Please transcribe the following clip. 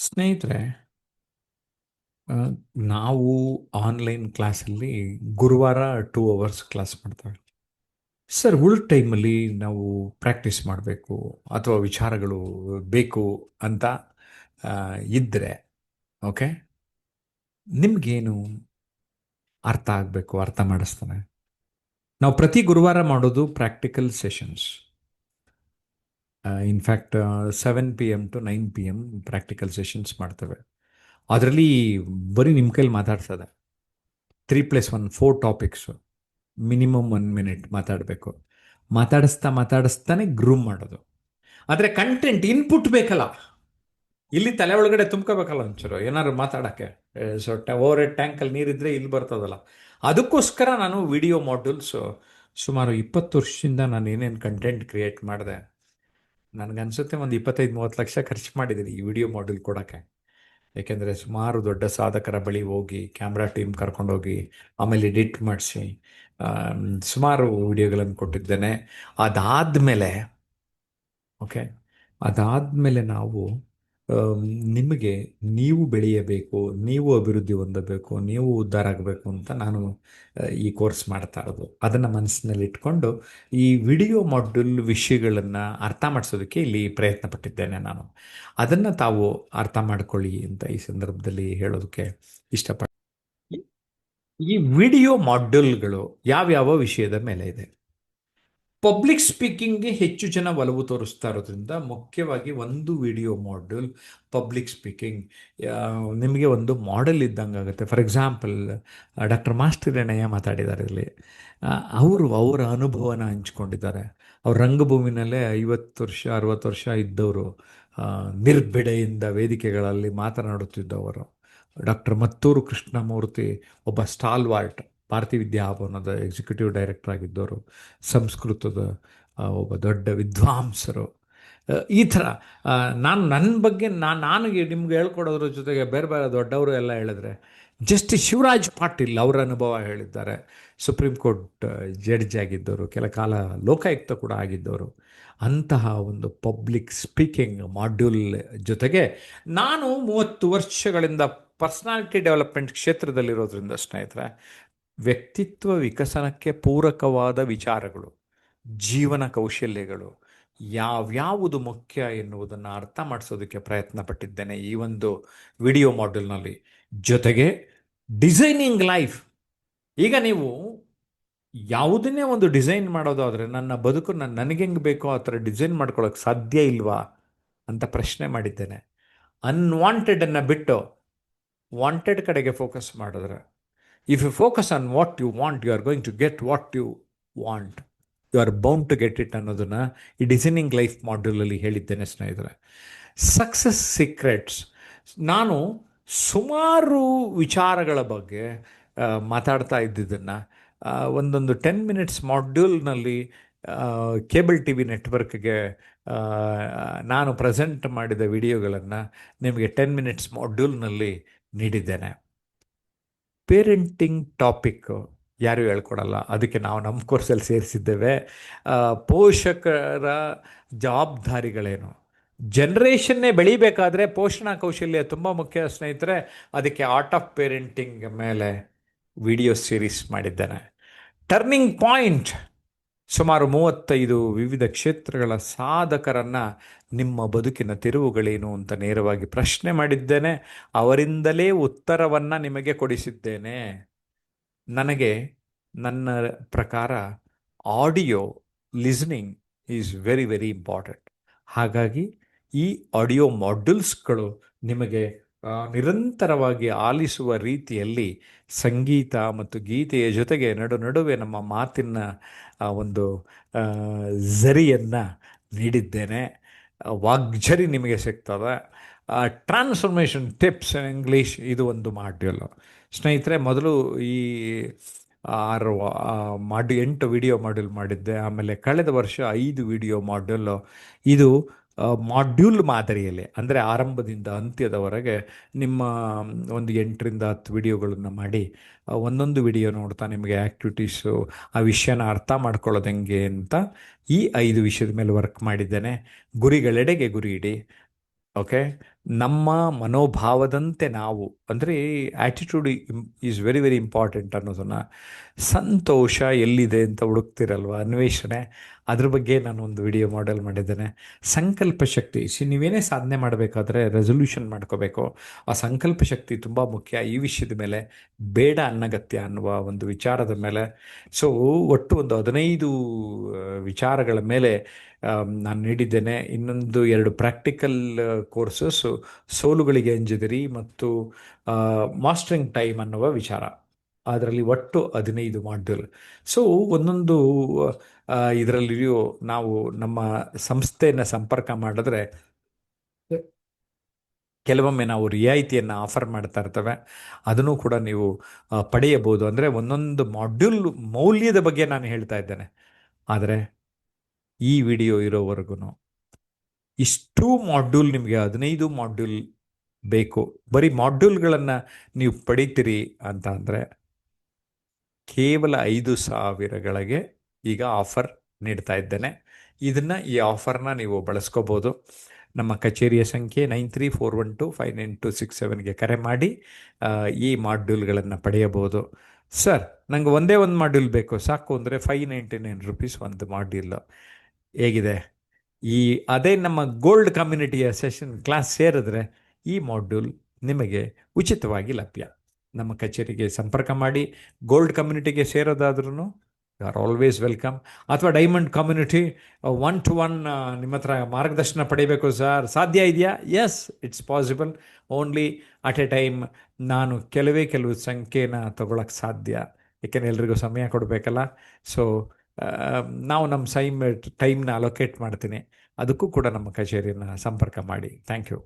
ಸ್ನೇಹಿತರೆ, ಆ, ನಾವು ಆನ್ಲೈನ್ ಕ್ಲಾಸಲ್ಲಿ ಗುರುವಾರ 2 ಅವರ್ಸ್ ಕ್ಲಾಸ್ ಮಾಡ್ತೇವೆ. ಸರ್, ಉಳಿದ ಟೈಮಲ್ಲಿ ನಾವು ಪ್ರಾಕ್ಟೀಸ್ ಮಾಡಬೇಕು ಅಥವಾ ವಿಚಾರಗಳು ಬೇಕು ಅಂತ ಆ, ಇದ್ದರೆ, ಓಕೆ, ನಿಮಗೇನು ಅರ್ಥ ಆಗಬೇಕು, ಅರ್ಥ ಮಾಡಿಸ್ತಾನೆ. ನಾವು ಪ್ರತಿ ಗುರುವಾರ ಮಾಡೋದು practical sessions. In fact 7 PM to 9 PM practical sessions ಮಾಡ್ತೇವೆ. ಅದರಲ್ಲಿ ಬರೀ ನಿಮ್ಮ ಕೈಲಿ ಮಾತಾಡ್ಸೋದೆ. 3+1 4 ಟಾಪಿಕ್ಸು. ಮಿನಿಮಮ್ 1 ಮಿನಿಟ್ ಮಾತಾಡಬೇಕು. ಮಾತಾಡಿಸ್ತಾನೆ ಗ್ರೂಮ್ ಮಾಡೋದು. ಆದರೆ ಕಂಟೆಂಟ್ ಇನ್ಪುಟ್ ಬೇಕಲ್ಲ, ಇಲ್ಲಿ ತಲೆ ಒಳಗಡೆ ತುಂಬ್ಕೋಬೇಕಲ್ಲ ಒಂಚೂರು ಏನಾದ್ರು ಮಾತಾಡೋಕ್ಕೆ. ಓವರ್ ಹೆಡ್ ಟ್ಯಾಂಕಲ್ಲಿ ನೀರಿದ್ರೆ ಇಲ್ಲಿ ಬರ್ತದಲ್ಲ. ಅದಕ್ಕೋಸ್ಕರ ನಾನು ವಿಡಿಯೋ ಮಾಡ್ಯೂಲ್ಸು ಸುಮಾರು 20 ವರ್ಷದಿಂದ ನಾನು ಏನೇನು ಕಂಟೆಂಟ್ ಕ್ರಿಯೇಟ್ ಮಾಡಿದೆ, ನನಗನ್ಸುತ್ತೆ ಒಂದು 25-30 ಲಕ್ಷ ಖರ್ಚು ಮಾಡಿದ್ದೀನಿ ಈ ವಿಡಿಯೋ ಮಾಡ್ಯೂಲ್ ಕೊಡೋಕ್ಕೆ. ಏಕೆಂದರೆ ಸುಮಾರು ದೊಡ್ಡ ಸಾಧಕರ ಬಳಿ ಹೋಗಿ ಕ್ಯಾಮ್ರಾ ಟೀಮ್ ಕರ್ಕೊಂಡೋಗಿ ಆಮೇಲೆ ಎಡಿಟ್ ಮಾಡಿಸಿ ಸುಮಾರು ವಿಡಿಯೋಗಳನ್ನು ಕೊಟ್ಟಿದ್ದೇನೆ. ಅದಾದಮೇಲೆ ಓಕೆ, ಅದಾದಮೇಲೆ ನಾವು ನಿಮಗೆ ನೀವು ಬೆಳೆಯಬೇಕು, ನೀವು ಅಭಿವೃದ್ಧಿ ಹೊಂದಬೇಕು, ನೀವು ಉದ್ಧಾರ ಆಗಬೇಕು ಅಂತ ನಾನು ಈ ಕೋರ್ಸ್ ಮಾಡ್ತಾ ಇರೋದು. ಅದನ್ನು ಮನಸ್ಸಿನಲ್ಲಿ ಇಟ್ಕೊಂಡು ಈ ವಿಡಿಯೋ ಮಾಡ್ಯೂಲ್ ವಿಷಯಗಳನ್ನು ಅರ್ಥ ಮಾಡಿಸೋದಕ್ಕೆ ಇಲ್ಲಿ ಪ್ರಯತ್ನ ಪಟ್ಟಿದ್ದೇನೆ ನಾನು. ಅದನ್ನು ತಾವು ಅರ್ಥ ಮಾಡ್ಕೊಳ್ಳಿ ಅಂತ ಈ ಸಂದರ್ಭದಲ್ಲಿ ಹೇಳೋದಕ್ಕೆ ಇಷ್ಟಪಡ್ತೀನಿ. ಈ ವಿಡಿಯೋ ಮಾಡ್ಯೂಲ್ಗಳು ಯಾವ್ಯಾವ ವಿಷಯದ ಮೇಲೆ ಇದೆ? ಪಬ್ಲಿಕ್ ಸ್ಪೀಕಿಂಗ್ಗೆ ಹೆಚ್ಚು ಜನ ಒಲವು ತೋರಿಸ್ತಾ ಇರೋದ್ರಿಂದ ಮುಖ್ಯವಾಗಿ ಒಂದು ವಿಡಿಯೋ ಮಾಡ್ಯೂಲ್ ಪಬ್ಲಿಕ್ ಸ್ಪೀಕಿಂಗ್ ನಿಮಗೆ ಒಂದು ಮಾಡೆಲ್ ಇದ್ದಂಗೆ ಆಗುತ್ತೆ. For example, doctor master Hirannaiah ಮಾತಾಡಿದ್ದಾರೆ ಇಲ್ಲಿ. ಅವರ ಅನುಭವನ ಹಂಚ್ಕೊಂಡಿದ್ದಾರೆ. ಅವ್ರು ರಂಗಭೂಮಿನಲ್ಲೇ 50 ವರ್ಷ 60 ವರ್ಷ ಇದ್ದವರು, ನಿರ್ಭಿಡೆಯಿಂದ ವೇದಿಕೆಗಳಲ್ಲಿ ಮಾತನಾಡುತ್ತಿದ್ದವರು. ಡಾಕ್ಟರ್ ಮತ್ತೂರು ಕೃಷ್ಣಮೂರ್ತಿ ಒಬ್ಬ ಸ್ಟಾಲ್ವಾರ್ಟ್, ಭಾರತೀಯ ವಿದ್ಯಾಭವನದ ಎಕ್ಸಿಕ್ಯೂಟಿವ್ ಡೈರೆಕ್ಟರ್ ಆಗಿದ್ದವರು, ಸಂಸ್ಕೃತದ ಒಬ್ಬ ದೊಡ್ಡ ವಿದ್ವಾಂಸರು. ಈ ಥರ ನನ್ನ ಬಗ್ಗೆ ನಾನು ನಿಮ್ಗೆ ಹೇಳ್ಕೊಡೋದ್ರ ಜೊತೆಗೆ ಬೇರೆ ಬೇರೆ ದೊಡ್ಡವರು ಎಲ್ಲ ಹೇಳಿದ್ರೆ, ಜಸ್ಟಿಸ್ ಶಿವರಾಜ್ ಪಾಟೀಲ್ ಅವರ ಅನುಭವ ಹೇಳಿದ್ದಾರೆ. ಸುಪ್ರೀಂ ಕೋರ್ಟ್ ಜಡ್ಜ್ ಆಗಿದ್ದವರು, ಕೆಲ ಕಾಲ ಲೋಕಾಯುಕ್ತ ಕೂಡ ಆಗಿದ್ದವರು. ಅಂತಹ ಒಂದು ಪಬ್ಲಿಕ್ ಸ್ಪೀಕಿಂಗ್ ಮಾಡ್ಯೂಲ್ ಜೊತೆಗೆ ನಾನು 30 ವರ್ಷಗಳಿಂದ ಪರ್ಸನಾಲಿಟಿ ಡೆವಲಪ್ಮೆಂಟ್ ಕ್ಷೇತ್ರದಲ್ಲಿರೋದ್ರಿಂದ ಸ್ನೇಹಿತರೆ, ವ್ಯಕ್ತಿತ್ವ ವಿಕಸನಕ್ಕೆ ಪೂರಕವಾದ ವಿಚಾರಗಳು, ಜೀವನ ಕೌಶಲ್ಯಗಳು ಯಾವ್ಯಾವುದು ಮುಖ್ಯ ಎನ್ನುವುದನ್ನು ಅರ್ಥ ಮಾಡಿಸೋದಕ್ಕೆ ಪ್ರಯತ್ನ ಪಟ್ಟಿದ್ದೇನೆ ಈ ಒಂದು ವಿಡಿಯೋ ಮಾಡ್ಯೂಲ್ನಲ್ಲಿ. ಜೊತೆಗೆ ಡಿಸೈನಿಂಗ್ ಲೈಫ್. ಈಗ ನೀವು ಯಾವುದನ್ನೇ ಒಂದು ಡಿಸೈನ್ ಮಾಡೋದಾದರೆ ನನ್ನ ಬದುಕು ನನಗೆ ಹೆಂಗೆ ಬೇಕೋ ಆ ಥರ ಡಿಸೈನ್ ಮಾಡ್ಕೊಳ್ಳೋಕೆ ಸಾಧ್ಯ ಇಲ್ವಾ ಅಂತ ಪ್ರಶ್ನೆ ಮಾಡಿದ್ದೇನೆ. ಅನ್ವಾಂಟೆಡನ್ನು ಬಿಟ್ಟು ವಾಂಟೆಡ್ ಕಡೆಗೆ ಫೋಕಸ್ ಮಾಡಿದ್ರೆ, if you focus on what you want, you are going to get what you want, you are bound to get it ಅನ್ನೋದನ್ನು ಈ ಡಿಸೈನಿಂಗ್ ಲೈಫ್ ಮಾಡ್ಯೂಲಲ್ಲಿ ಹೇಳಿದ್ದೇನೆ ಸ್ನೇಹಿತರೆ. Success secrets. ನಾನು ಸುಮಾರು ವಿಚಾರಗಳ ಬಗ್ಗೆ ಮಾತಾಡ್ತಾ ಇದ್ದಿದ್ದನ್ನು ಒಂದೊಂದು 10 ಮಿನಿಟ್ಸ್ ಮಾಡ್ಯೂಲ್ನಲ್ಲಿ ಕೇಬಲ್ ಟಿ ವಿ ನೆಟ್ವರ್ಕ್ಗೆ ನಾನು ಪ್ರೆಸೆಂಟ್ ಮಾಡಿದ ವಿಡಿಯೋಗಳನ್ನು ನಿಮಗೆ 10 ಮಿನಿಟ್ಸ್ ಮಾಡ್ಯೂಲ್ನಲ್ಲಿ ನೀಡಿದ್ದೇನೆ. ಪೇರೆಂಟಿಂಗ್ ಟಾಪಿಕ್ ಯಾರೂ ಹೇಳ್ಕೊಡಲ್ಲ, ಅದಕ್ಕೆ ನಾವು ನಮ್ಮ ಕೋರ್ಸಲ್ಲಿ ಸೇರಿಸಿದ್ದೇವೆ. ಪೋಷಕರ ಜವಾಬ್ದಾರಿಗಳೇನು, ಜನ್ರೇಷನ್ನೇ ಬೆಳಿಬೇಕಾದ್ರೆ ಪೋಷಣಾ ಕೌಶಲ್ಯ ತುಂಬ ಮುಖ್ಯ ಸ್ನೇಹಿತರೆ. ಅದಕ್ಕೆ ಆರ್ಟ್ ಆಫ್ ಪೇರೆಂಟಿಂಗ್ ಮೇಲೆ ವಿಡಿಯೋ ಸೀರೀಸ್ ಮಾಡಿದ್ದೇನೆ. ಟರ್ನಿಂಗ್ ಪಾಯಿಂಟ್, ಸುಮಾರು 35 ವಿವಿಧ ಕ್ಷೇತ್ರಗಳ ಸಾಧಕರನ್ನು ನಿಮ್ಮ ಬದುಕಿನ ತಿರುವುಗಳೇನು ಅಂತ ನೇರವಾಗಿ ಪ್ರಶ್ನೆ ಮಾಡಿದ್ದೇನೆ. ಅವರಿಂದಲೇ ಉತ್ತರವನ್ನು ನಿಮಗೆ ಕೊಡಿಸಿದ್ದೇನೆ. ನನಗೆ ನನ್ನ ಪ್ರಕಾರ audio listening is very very important. ಹಾಗಾಗಿ ಈ ಆಡಿಯೋ ಮಾಡ್ಯೂಲ್ಸ್ಗಳು ನಿಮಗೆ ನಿರಂತರವಾಗಿ ಆಲಿಸುವ ರೀತಿಯಲ್ಲಿ ಸಂಗೀತ ಮತ್ತು ಗೀತೆಯ ಜೊತೆಗೆ ನಡುವೆ ನಮ್ಮ ಮಾತಿನ ಒಂದು ಝರಿಯನ್ನು ನೀಡಿದ್ದೇನೆ. ವಾಗ್ಝರಿ ನಿಮಗೆ ಸಿಗ್ತದೆ. ಟ್ರಾನ್ಸ್ಫಾರ್ಮೇಷನ್ ಟಿಪ್ಸ್ ಇನ್ ಇಂಗ್ಲೀಷ್, ಇದು ಒಂದು ಮಾಡ್ಯೂಲು ಸ್ನೇಹಿತರೆ. ಮೊದಲು ಈ 8 ವಿಡಿಯೋ ಮಾಡ್ಯೂಲ್ ಮಾಡಿದ್ದೆ. ಆಮೇಲೆ ಕಳೆದ ವರ್ಷ 5 ವಿಡಿಯೋ ಮಾಡ್ಯೂಲು. ಇದು ಮಾಡ್ಯೂಲ್ ಮಾದರಿಯಲ್ಲಿ, ಅಂದರೆ ಆರಂಭದಿಂದ ಅಂತ್ಯದವರೆಗೆ ನಿಮ್ಮ ಒಂದು 8 ರಿಂದ 10 ವಿಡಿಯೋಗಳನ್ನು ಮಾಡಿ ಒಂದೊಂದು ವಿಡಿಯೋ ನೋಡ್ತಾ ನಿಮಗೆ ಆ್ಯಕ್ಟಿವಿಟೀಸು, ಆ ವಿಷಯನ ಅರ್ಥ ಮಾಡ್ಕೊಳ್ಳೋದು ಹೆಂಗೆ ಅಂತ ಈ 5 ವಿಷಯದ ಮೇಲೆ ವರ್ಕ್ ಮಾಡಿದ್ದೇನೆ. ಗುರಿಗಳೆಡೆಗೆ ಗುರಿ ಇಡಿ. ಓಕೆ, ನಮ್ಮ ಮನೋಭಾವದಂತೆ ನಾವು, ಅಂದರೆ attitude is very very important ಅನ್ನೋದನ್ನು, ಸಂತೋಷ ಎಲ್ಲಿದೆ ಅಂತ ಹುಡುಕ್ತಿರಲ್ವ ಅನ್ವೇಷಣೆ, ಅದ್ರ ಬಗ್ಗೆ ನಾನು ಒಂದು ವಿಡಿಯೋ ಮಾಡೆಲ್ ಮಾಡಿದ್ದೇನೆ. ಸಂಕಲ್ಪ ಶಕ್ತಿ, ನೀವೇನೇ ಸಾಧನೆ ಮಾಡಬೇಕಾದ್ರೆ ರೆಸೊಲ್ಯೂಷನ್ ಮಾಡ್ಕೋಬೇಕು. ಆ ಸಂಕಲ್ಪ ಶಕ್ತಿ ತುಂಬ ಮುಖ್ಯ ಈ ವಿಷಯದ ಮೇಲೆ, ಬೇಡ ಅನ್ನಗತ್ಯ ಅನ್ನುವ ಒಂದು ವಿಚಾರದ ಮೇಲೆ. ಸೊ ಒಟ್ಟು ಒಂದು 15 ವಿಚಾರಗಳ ಮೇಲೆ ನಾನು ನೀಡಿದ್ದೇನೆ. ಇನ್ನೊಂದು 2 ಪ್ರಾಕ್ಟಿಕಲ್ ಕೋರ್ಸಸ್ಸು, ಸೋಲುಗಳಿಗೆ ಅಂಜಿದಿರಿ ಮತ್ತು ಮಾಸ್ಟರಿಂಗ್ ಟೈಮ್ ಅನ್ನುವ ವಿಚಾರ. ಅದರಲ್ಲಿ ಒಟ್ಟು 15 ಮಾಡ್ಯೂಲ್. ಸೊ ಒಂದೊಂದು ಇದರಲ್ಲಿಯೂ ನಾವು ನಮ್ಮ ಸಂಸ್ಥೆಯನ್ನು ಸಂಪರ್ಕ ಮಾಡಿದ್ರೆ ಕೆಲವೊಮ್ಮೆ ನಾವು ರಿಯಾಯಿತಿಯನ್ನು ಆಫರ್ ಮಾಡ್ತಾ ಇರ್ತೇವೆ. ಅದನ್ನು ಕೂಡ ನೀವು ಪಡೆಯಬಹುದು. ಅಂದರೆ ಒಂದೊಂದು ಮಾಡ್ಯೂಲ್ ಮೌಲ್ಯದ ಬಗ್ಗೆ ನಾನು ಹೇಳ್ತಾ ಇದ್ದೇನೆ. ಆದರೆ ಈ ವಿಡಿಯೋ ಇರೋವರೆಗೂ ಇಷ್ಟು ಮಾಡ್ಯೂಲ್, ನಿಮಗೆ 15 ಮಾಡ್ಯೂಲ್ ಬೇಕು, ಬರೀ ಮಾಡ್ಯೂಲ್ಗಳನ್ನು ನೀವು ಪಡಿತೀರಿ ಅಂತ ಅಂದರೆ ಕೇವಲ 5,000ಗಳಿಗೆ ಈಗ ಆಫರ್ ನೀಡ್ತಾ ಇದ್ದೇನೆ. ಈ ಆಫರ್ನ ನೀವು ಬಳಸ್ಕೋಬೋದು. ನಮ್ಮ ಕಚೇರಿಯ ಸಂಖ್ಯೆ 9341259267ಗೆ ಕರೆ ಮಾಡಿ ಈ ಮಾಡ್ಯೂಲ್ಗಳನ್ನು ಪಡೆಯಬಹುದು. ಸರ್, ನನಗೆ ಒಂದೇ ಒಂದು ಮಾಡ್ಯೂಲ್ ಬೇಕು ಸಾಕು ಅಂದರೆ ₹599 ಒಂದು ಮಾಡ್ಯೂಲ್. ಹೇಗಿದೆ? ಅದೇ ನಮ್ಮ ಗೋಲ್ಡ್ ಕಮ್ಯುನಿಟಿಯ ಕ್ಲಾಸ್ ಸೇರಿದ್ರೆ ಈ ಮಾಡ್ಯೂಲ್ ನಿಮಗೆ ಉಚಿತವಾಗಿ ಲಭ್ಯ. ನಮ್ಮ ಕಚೇರಿಗೆ ಸಂಪರ್ಕ ಮಾಡಿ. ಗೋಲ್ಡ್ ಕಮ್ಯುನಿಟಿಗೆ ಸೇರೋದಾದ್ರೂ ಯು ಆರ್ ಆಲ್ವೇಸ್ ವೆಲ್ಕಮ್. ಅಥವಾ ಡೈಮಂಡ್ ಕಮ್ಯುನಿಟಿ 1-to-1 ನಿಮ್ಮ ಹತ್ರ ಮಾರ್ಗದರ್ಶನ ಪಡಿಬೇಕು ಸರ್, ಸಾಧ್ಯ ಇದೆಯಾ? Yes, it's possible. Only at a time ನಾನು ಕೆಲವು ಸಂಖ್ಯೆನ ತಗೊಳಕ್ಕೆ ಸಾಧ್ಯ, ಏಕೆಂದರೆ ಎಲ್ರಿಗೂ ಸಮಯ ಕೊಡಬೇಕಲ್ಲ. ಸೊ ನಾವು ನಮ್ಮ ಟೈಮ್ನ ಅಲೋಕೇಟ್ ಮಾಡ್ತೀನಿ. ಅದಕ್ಕೂ ಕೂಡ ನಮ್ಮ ಕಚೇರಿಯನ್ನು ಸಂಪರ್ಕ ಮಾಡಿ. Thank you.